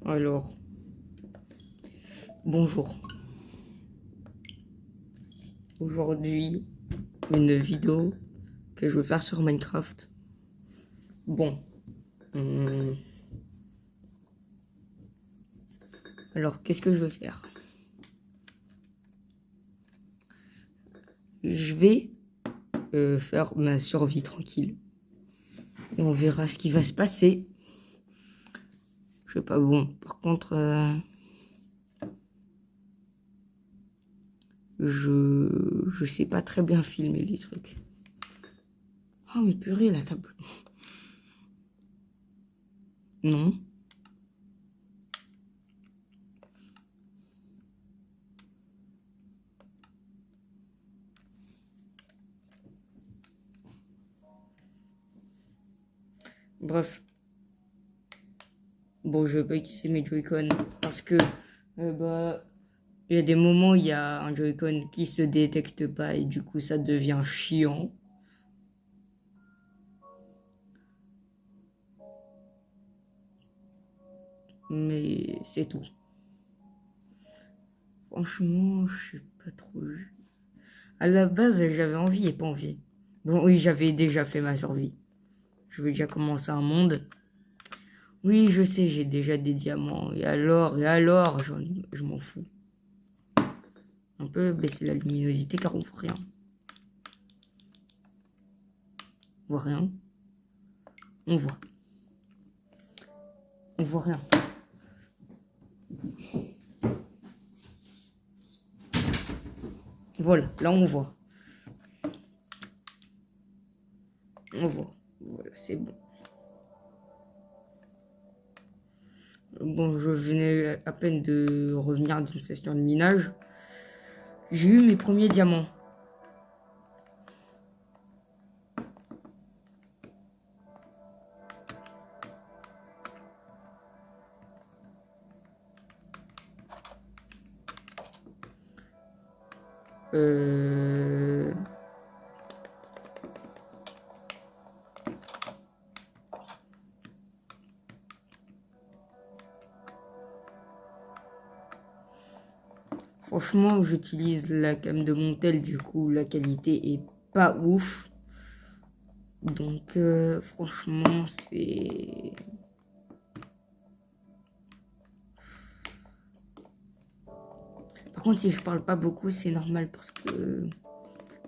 Alors, bonjour. Aujourd'hui, une vidéo que je vais faire sur Minecraft. Bon. Alors, qu'est-ce que je vais faire? Je vais faire ma survie tranquille. Et on verra ce qui va se passer. Je sais pas, bon. Par contre, je sais pas très bien filmer les trucs. Oh, mais purée, la table. Non. Bref. Bon, je vais pas utiliser mes Joy-Con parce que, bah, il y a des moments où il y a un Joy-Con qui se détecte pas et du coup, ça devient chiant. Mais c'est tout. Franchement, je sais pas trop. À la base, j'avais envie et pas envie. Bon, oui, j'avais déjà fait ma survie. Je vais déjà commencer un monde. Oui, je sais, j'ai déjà des diamants. Et alors, je m'en fous. On peut baisser la luminosité car on voit rien. On voit rien. On voit. On voit rien. Voilà, là on voit. On voit. Voilà, c'est bon. Bon, je venais à peine de revenir d'une session de minage. J'ai eu mes premiers diamants. Euh... Franchement, j'utilise la cam de Montel, du coup, la qualité est pas ouf. Donc, franchement, c'est... Par contre, si je parle pas beaucoup, c'est normal parce que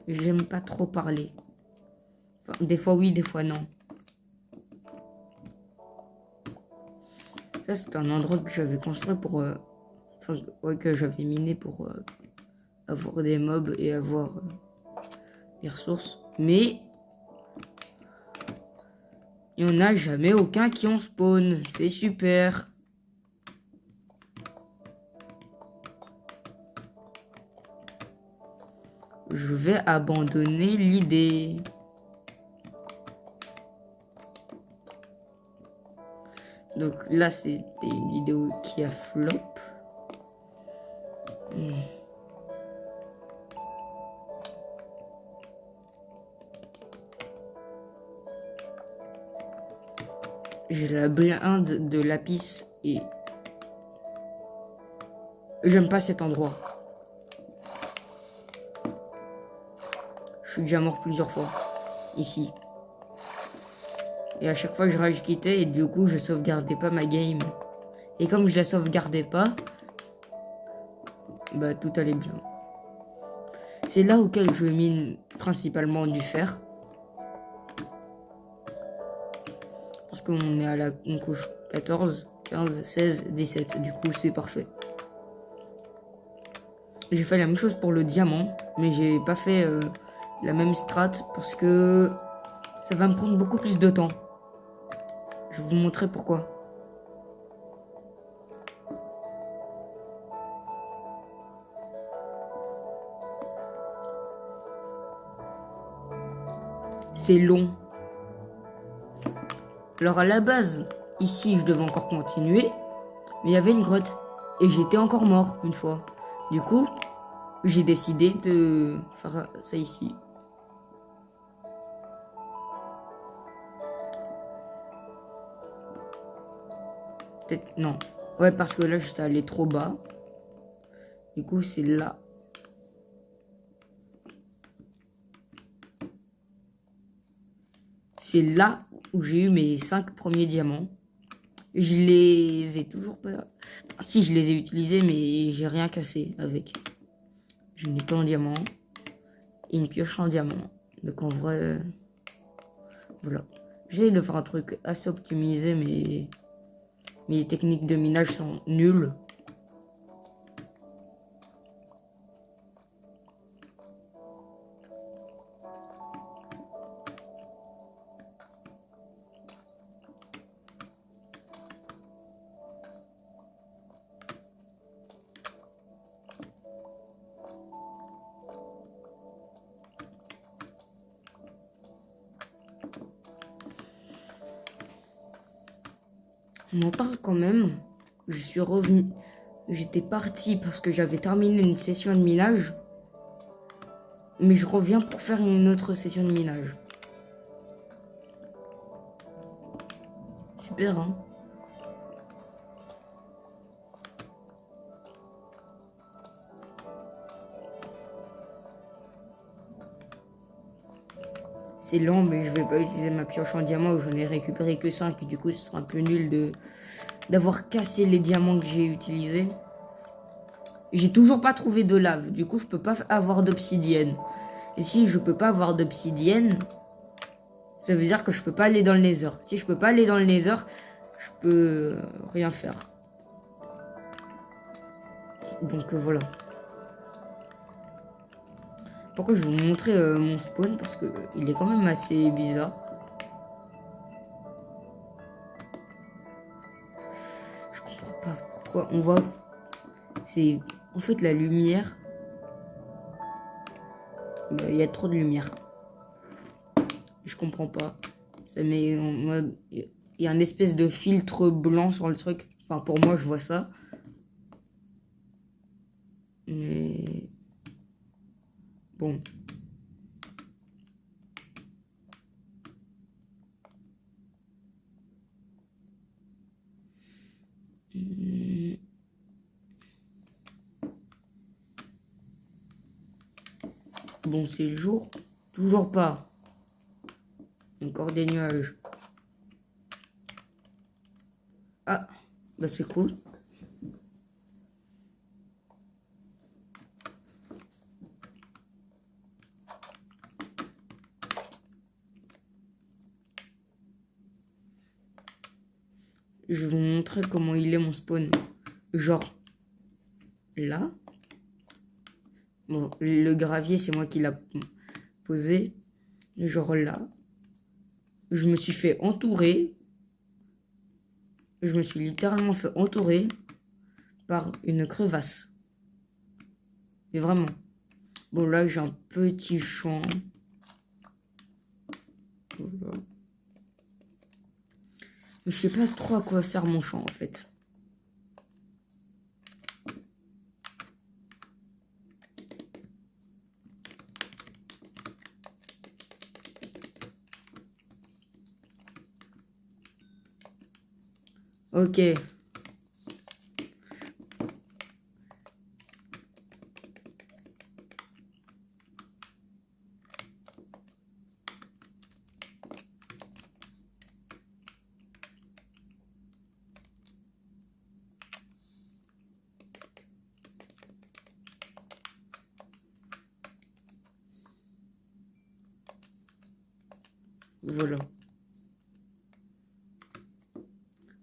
j'aime pas trop parler. Enfin, des fois oui, des fois non. Ça, c'est un endroit que j'avais construit pour... Enfin, ouais, que j'avais miné pour avoir des mobs et avoir des ressources. Mais il n'y en a jamais aucun qui en spawn. C'est super. Je vais abandonner l'idée. Donc là, c'était une vidéo qui a flop. J'ai la blinde de lapis et j'aime pas cet endroit. Je suis déjà mort plusieurs fois ici. Et à chaque fois, je rage quittais et du coup, je sauvegardais pas ma game. Et comme je la sauvegardais pas, bah tout allait bien. C'est là auquel je mine principalement du fer. Parce qu'on est à la couche 14, 15, 16, 17. Du coup, c'est parfait. J'ai fait la même chose pour le diamant, mais j'ai pas fait la même strat parce que ça va me prendre beaucoup plus de temps. Je vais vous montrer pourquoi. C'est long. Alors à la base, ici, je devais encore continuer, mais il y avait une grotte. Et j'étais encore mort une fois. Du coup, j'ai décidé de faire ça ici. Peut-être, non. Ouais, parce que là, j'étais allé trop bas. Du coup, c'est là. C'est là où j'ai eu mes 5 premiers diamants. Je les ai toujours pas... Si, je les ai utilisés, mais j'ai rien cassé avec. Je n'ai pas en diamant. Et une pioche en diamant. Donc en vrai... Voilà. J'essaie de faire un truc assez optimisé, mais... Mes techniques de minage sont nulles. On en parle quand même. Je suis revenu. J'étais parti parce que j'avais terminé une session de minage. Mais je reviens pour faire une autre session de minage. Super, hein? C'est lent, mais je vais pas utiliser ma pioche en diamant où j'en ai récupéré que 5. Du coup, ce sera un peu nul d'avoir cassé les diamants que j'ai utilisés. J'ai toujours pas trouvé de lave. Du coup, je peux pas avoir d'obsidienne. Et si je peux pas avoir d'obsidienne, ça veut dire que je peux pas aller dans le nether. Si je peux pas aller dans le nether, je peux rien faire. Donc voilà. Pourquoi je vais vous montrer mon spawn parce que il est quand même assez bizarre. Je comprends pas pourquoi on voit. C'est en fait la lumière. Il y a trop de lumière. Je comprends pas. Ça met en mode. Il y a un espèce de filtre blanc sur le truc. Enfin, pour moi, je vois ça. Mais. Bon. Bon, c'est le jour. Toujours pas. Encore des nuages. Ah, bah c'est cool. Je vais vous montrer comment il est mon spawn. Genre, là. Bon, le gravier, c'est moi qui l'a posé. Genre là. Je me suis fait entourer. Je me suis littéralement fait entourer par une crevasse. Mais vraiment. Bon, là, j'ai un petit champ. Voilà. Mais je sais pas trop à quoi sert mon champ, en fait. Ok. Voilà.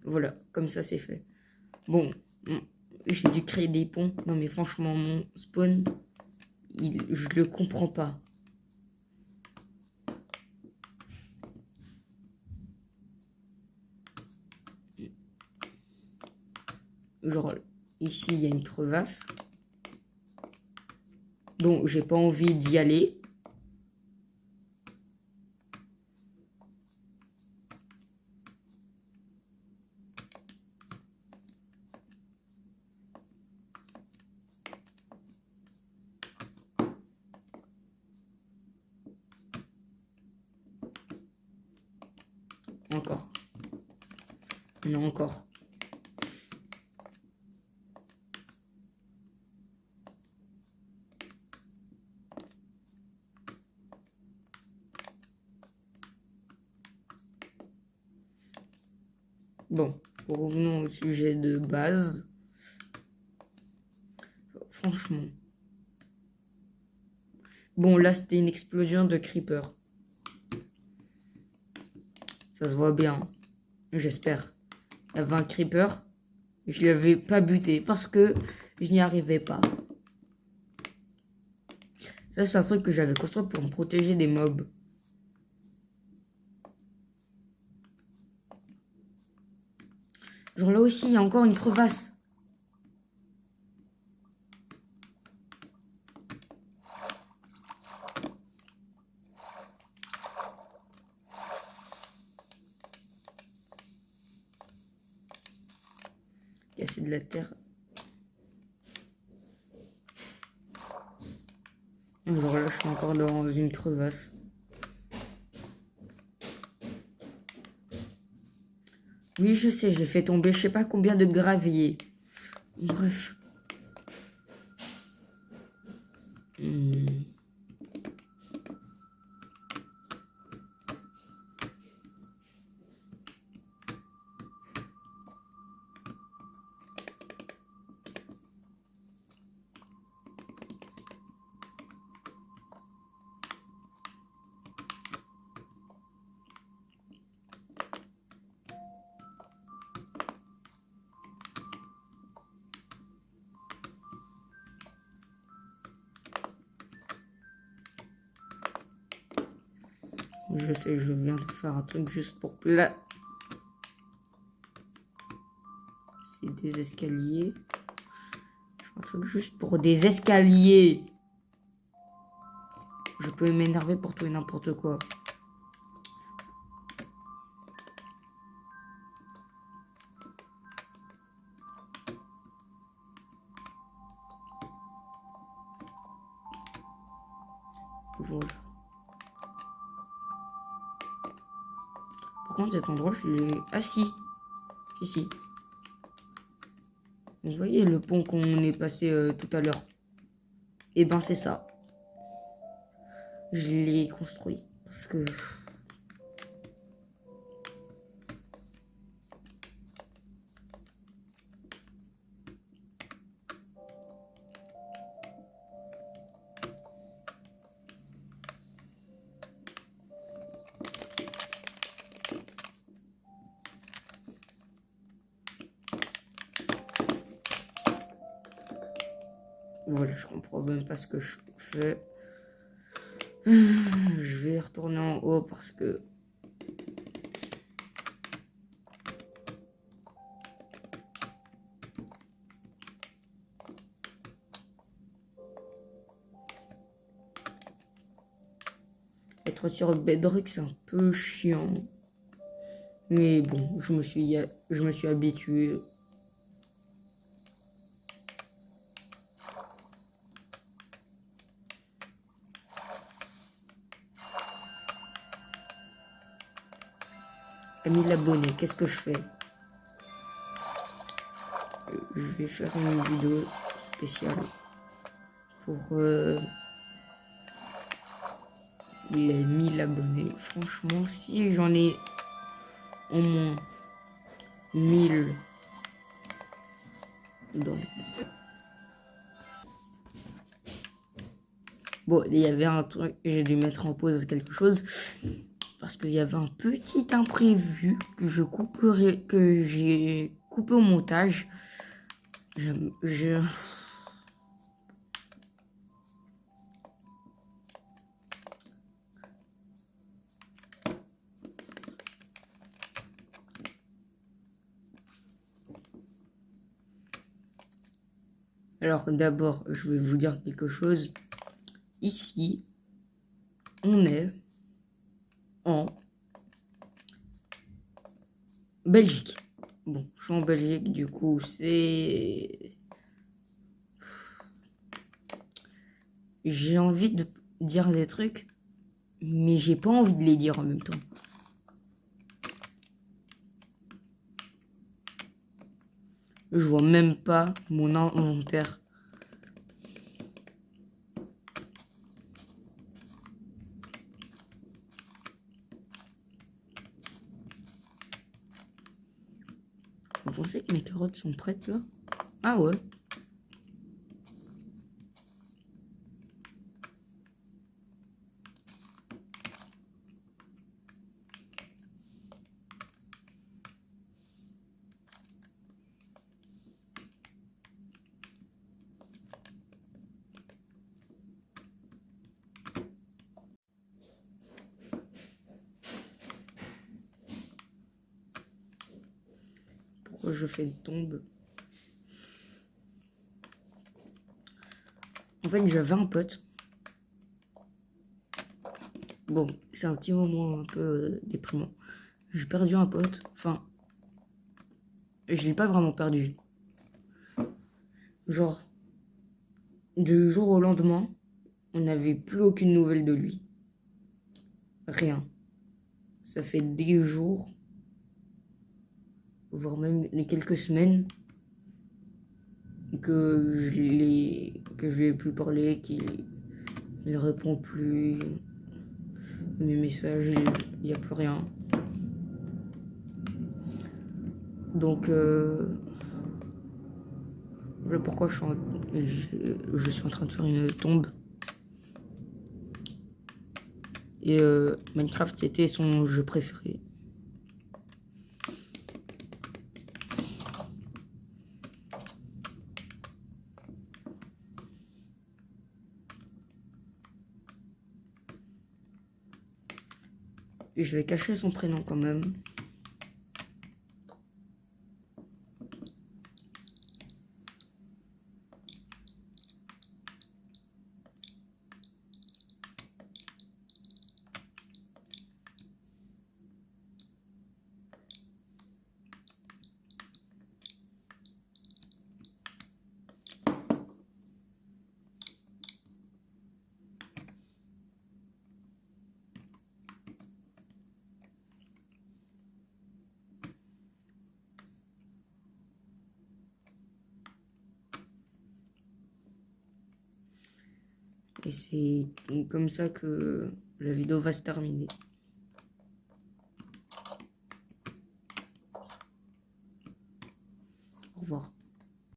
Voilà, comme ça c'est fait. Bon, j'ai dû créer des ponts. Non mais franchement, mon spawn, je le comprends pas. Genre, ici, il y a une crevasse. Donc, j'ai pas envie d'y aller. Encore. Non, encore. Bon, revenons au sujet de base. Franchement. Bon, là, c'était une explosion de creeper. Ça se voit bien. J'espère. Il y avait un creeper. Je ne l'avais pas buté parce que je n'y arrivais pas. Ça, c'est un truc que j'avais construit pour me protéger des mobs. Genre là aussi, il y a encore une crevasse. Casser de la terre. Genre là, je suis encore dans une crevasse. Oui, je sais, j'ai fait tomber je sais pas combien de gravier. Bref. Je sais, je viens de faire un truc juste pour plat. C'est des escaliers. Je fais un truc juste pour des escaliers. Je peux m'énerver pour tout et n'importe quoi. Voilà. Par contre, cet endroit, je l'ai assis. Si. Vous voyez le pont qu'on est passé tout à l'heure. Et ben, c'est ça. Je l'ai construit. Parce que... Voilà, je comprends même pas ce que je fais. Je vais retourner en haut parce que... Être sur Bedrock, c'est un peu chiant. Mais bon, je me suis habitué. À 1000 abonnés, qu'est-ce que je fais? Je vais faire une vidéo spéciale pour les 1000 abonnés. Franchement, si j'en ai au moins 1000 dans... Bon, il y avait un truc, j'ai dû mettre en pause quelque chose parce qu'il y avait un petit imprévu que j'ai coupé au montage. Je... Alors d'abord, je vais vous dire quelque chose. Ici, on est en Belgique. Bon, je suis en Belgique, du coup, c'est... J'ai envie de dire des trucs, mais j'ai pas envie de les dire en même temps. Je vois même pas mon inventaire. Vous pensez que mes carottes sont prêtes là? Ah ouais. Pourquoi je fais une tombe? En fait, j'avais un pote. Bon, c'est un petit moment un peu déprimant. J'ai perdu un pote. Enfin, je l'ai pas vraiment perdu. Genre, du jour au lendemain, on n'avait plus aucune nouvelle de lui. Rien. Ça fait des jours, voire même les quelques semaines, que je lui ai plus parlé, qu'il répond plus à mes messages, il n'y a plus rien. Donc, voilà pourquoi je suis en train de faire une tombe. Et Minecraft, c'était son jeu préféré. Et je vais cacher son prénom quand même. Et c'est comme ça que la vidéo va se terminer. Au revoir.